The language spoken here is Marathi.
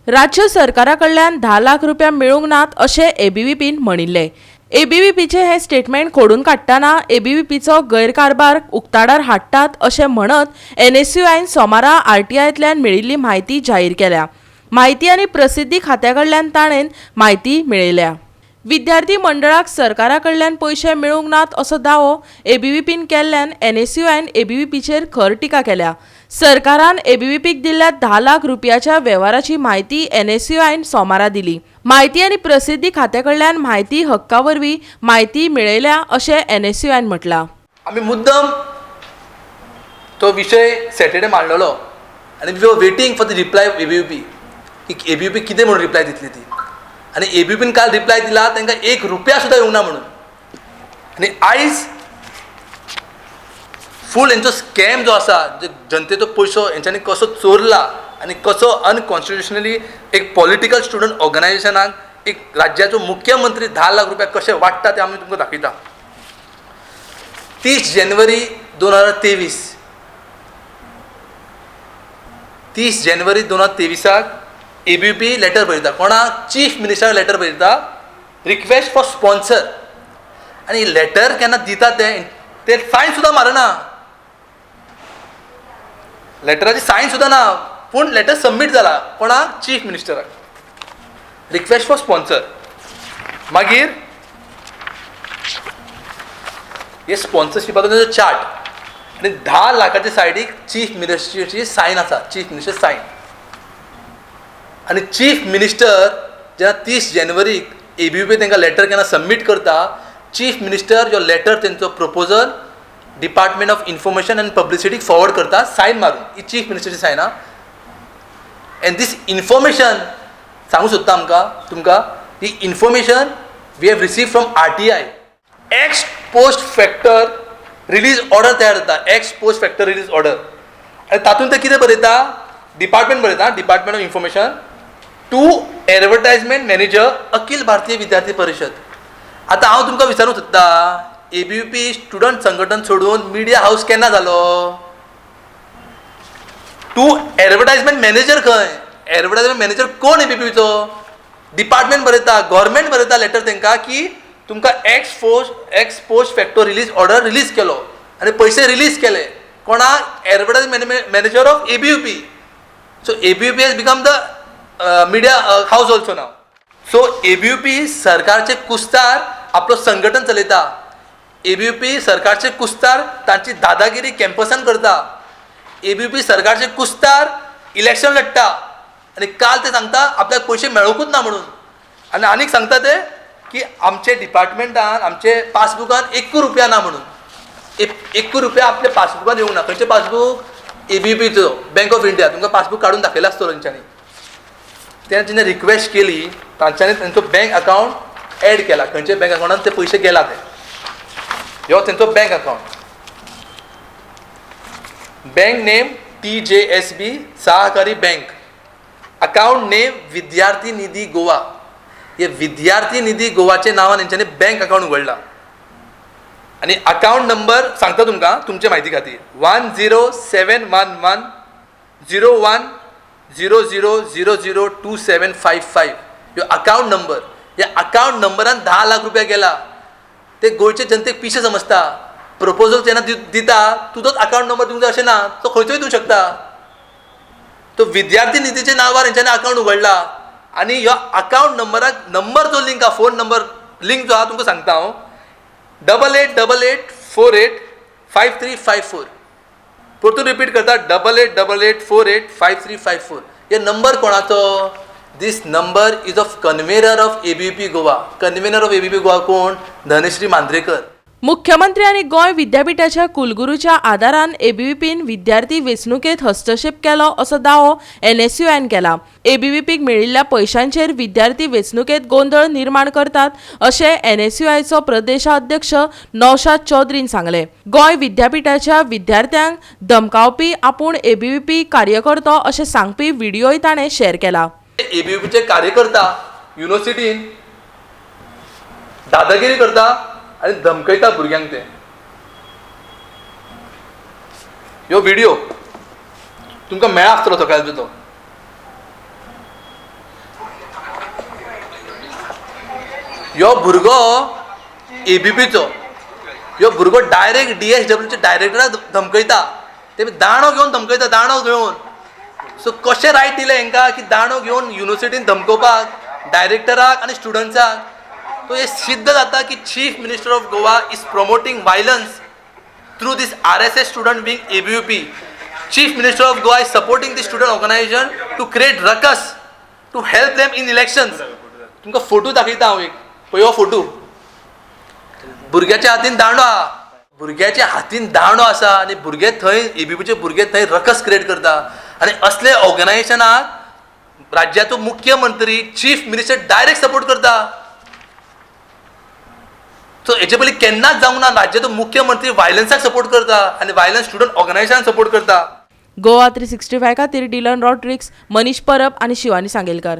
राज्य सरकारा कडल्यान 10 लाख रुपया मेळूंक नात अशें एबीव्हीपीन म्हणिल्ले। एबीव्हीपीचे हे स्टेटमेंट खोडून काडटना एबीव्हीपीचो गैरकारभार उक्ताडार हाडटात अशें म्हणत एनएसयूआयन सोमारा आरटीआयतल्यान मेळिल्ली म्हायती जाहीर केल्या। माहिती आनी प्रसिद्धी खात्या कडल्यान ताणें म्हायती मेळयल्या। विद्यार्थी मंडळाक सरकारा कडल्यान पयशे मेळूंक नात असो दावो एबीव्हीपीन केल्ल्यान एनएसयूआयन एबीव्हीपीचेर खर टिका केल्या। सरकारान एबीव्हीपीक दिल्ल्या 10 लाख रुपयाच्या वेव्हाराची म्हायती एनएसयूआयन सोमारा दिली। माहिती आनी प्रसिद्धी खात्या कडल्यान म्हायती हक्का वरवीं म्हायती मेळयल्या अशें एनएसयूआयन म्हटलां। आमी मुद्दम तो विशय सॅटर्डे मांडलेलो आनी we are waiting for the reply of ABVP की एबीव्हीपी कितें म्हणून रिप्लाय दितली ती। आनी एबीव्हीपीन काल रिप्लाय दिला तांकां 1 रुपया सुद्दां येवंक ना म्हणून। आनी आयज फूल हेंचो स्कॅम जो आसा, जनतेचो पयसो हेंच्यांनी कसो चोरला आनी कसो अनकॉन्स्टिट्युशनली एक पॉलिटिकल स्टुडंट ऑर्गनायजेशनाक एक राज्याचो मुख्यमंत्री 10 लाख रुपया कशे वाडटा ते आमी तुमकां दाखयता। 30 जानेवारी 2023 30 जानेवारी 2023 एबीव्हीपी लेटर बरयता, कोणाक? चीफ मिनिस्टराक लेटर बरयता, रिक्वेस्ट फॉर स्पॉन्सर। आनी लेटर केन्ना दिता ते सायन सुद्दां मारना, लेटराची सायन सुद्दां ना, पूण लेटर सबमीट जाला कोणाक? चीफ मिनिस्टराक, रिक्वेस्ट फॉर स्पॉन्सर। मागीर हे स्पॉन्सरशिपाचो चार्ट आनी 10 लाखाच्या सायडीक चीफ मिनिस्टरची सायन आसा, चीफ मिनिस्टर सायन। आनी चीफ मिनिस्टर जेन्ना 30 जानेवारीक एबीव्हीपी तांकां लेटर केन्ना सबमीट करता, चीफ मिनिस्टर जो लेटर तेंचो proposal department of information and पब्लिसिटीक फॉरवर्ड करता सायन मारून। ही चीफ मिनिस्टरची सायन आहा। एंड दीस इन्फॉर्मेशन सांगूं सोदता तुमकां ही information we have received from RTI. Ex post facto release order तयार जाता, ex post facto release order. आनी तातूंत ते कितें बरयता? डिपार्टमेंट बरयता, department of information to advertisement manager Akhil Bharatiya Vidyarthi परिषद। आतां हांव तुमकां विचारूंक सोदता, एबीव्हीपी स्टुडंट संघटन सोडून मिडिया हाऊस केन्ना जालो? टू एडवर्टायजमेंट मॅनेजर खंय? एडवर्टायजमेंट मॅनेजर कोण एबीव्हीपीचो? डिपार्टमेंट बरयता, गव्हर्मेंट बरयता लेटर तांकां की तुमकां ex post facto release order release केलो आनी पयशे रिलीज केले कोणाक? Advertisement manager of ABVP. So ABVP has become the media house also now. So ABVP सरकारचे कुस्तार आपलो संघटन चलयता, एबीव्हीपी सरकारचे कुस्तार तांची दादागिरी कॅम्पसान करता, एबीव्हीपी सरकारचे कुस्तार इलेक्शन लडटा आनी काल ते सांगता आपल्याक पयशे मेळोकूच ना म्हणून। आनी आनीक सांगता ते की आमचे डिपार्टमेंटान आमचे पासबुकान 1 रुपया ना म्हणून। 1 रुपया आपल्या पासबुकान येवंक ना। खंयचें पासबूक? एबीव्हीपीचो, बँक ऑफ इंडिया। तुमकां पासबूक काडून दाखयला आसतलो तेंच्यांनी। तेन्ना जेन्ना रिक्वेस्ट केली तांच्यांनी तेंचो बँक अकावंट एड केला, खंयच्या बँक अकावंटान ते पयशे गेला ते, ह्यो तेंचो bank account. Bank name TJSB सहकारी बँक, अकावंट नेम विद्यार्थी निधी गोवा। हे विद्यार्थी निधी गोवाचे नांवान तेंच्यांनी बँक अकावंट उगडला। आनी अकावंट नंबर सांगता तुमकां तुमचे म्हायती खातीर, 10711100002755 ह्यो अकावंट नंबर। ह्या अकावंट नंबरान 10 लाख रुपया गेला। ते गोंयचे जनतेक पिशे समजता। प्रपोजल जेन्ना दिता तुजोच अकावंट नंबर दिवंक जाय अशें ना, तो खंयचोय दिवंक शकता। तो विद्यार्थी निधीच्या नांवार हेंच्यांनी अकावंट उगडला आनी ह्यो अकावंट नंबराक नंबर जो लिंक आहा, फोन नंबर लिंक जो आहा तुमकां सांगता हांव, 8888485354। परतून रिपीट करता, 8888485354। हे नंबर कोणाचो? This number is of convener of ABVP Goa. Convener of ABVP Goa कोण? धनश्री मांद्रेकर। मुख्यमंत्री आनी गोंय विद्यापीठाच्या कुलगुरूच्या आदारान एबीव्हीपीन विद्यार्थी वेंचणुकेत हस्तक्षेप केलो असो दावो एनएसयूआयन केला। एबीव्हीपीक मेळिल्ल्या पयशांचेर विद्यार्थी वेंचणुकेत गोंधळ निर्माण करतात अशें एनएसयूआयचो प्रदेशाध्यक्ष नौशाद चौधरीन सांगले। गोंय विद्यापीठाच्या विद्यार्थ्यांक धमकावपी आपूण एबीव्हीपी कार्यकर्तो अशें सांगपी व्हिडिओय ताणें शेअर केला। एबीव्हीपीचे कार्यकर्ता युनिव्हर्सिटीन दादागिरी करता आनी धमकयता भुरग्यांक। ते ह्यो व्हिडिओ तुमकां मेळ्ळा आसतलो सकाळचो तो। ह्यो भुरगो एबीपीचो, ह्यो भुरगो डायरेक्ट DSWचे डायरेक्टराक धमकयता. ते दाणो घेवन धमकयता, दाणो घेवन. सो कशें रायट दिलें हेंकां की दाणो घेवन युनिवर्सिटीन धमकोवपाक डायरेक्टराक आनी स्टुडंट्साक. तो हे सिद्ध जाता की chief minister of Goa is promoting violence through this RSS student being ABVP. Chief Minister of Goa is supporting the student organization to create ruckus, to help them in elections. तुमकां फोटो दाखयता हांव एक. पळय हो फोटो. भुरग्याच्या हातीन दांडो आहा. भुरग्याच्या हातीन दांडो आसा आनी भुरगे थंय ABVPचे भुरगे थंय रकस क्रिएट करता. आनी असले ऑर्गनायजेशनाक राज्याचो मुख्यमंत्री चीफ मिनिस्टर डायरेक्ट सपोर्ट करता. सो हेचे पयलीं केन्नाच जावंक ना. राज्याचो मुख्यमंत्री वायलन्साक सपोर्ट करता आनी वायलन्स स्टुडंट ऑर्गनायजेशनाक सपोर्ट करता. गोवा 365 खातीर डिलन रॉड्रिक्स, मनीष परब आनी शिवानी सांगेलकार.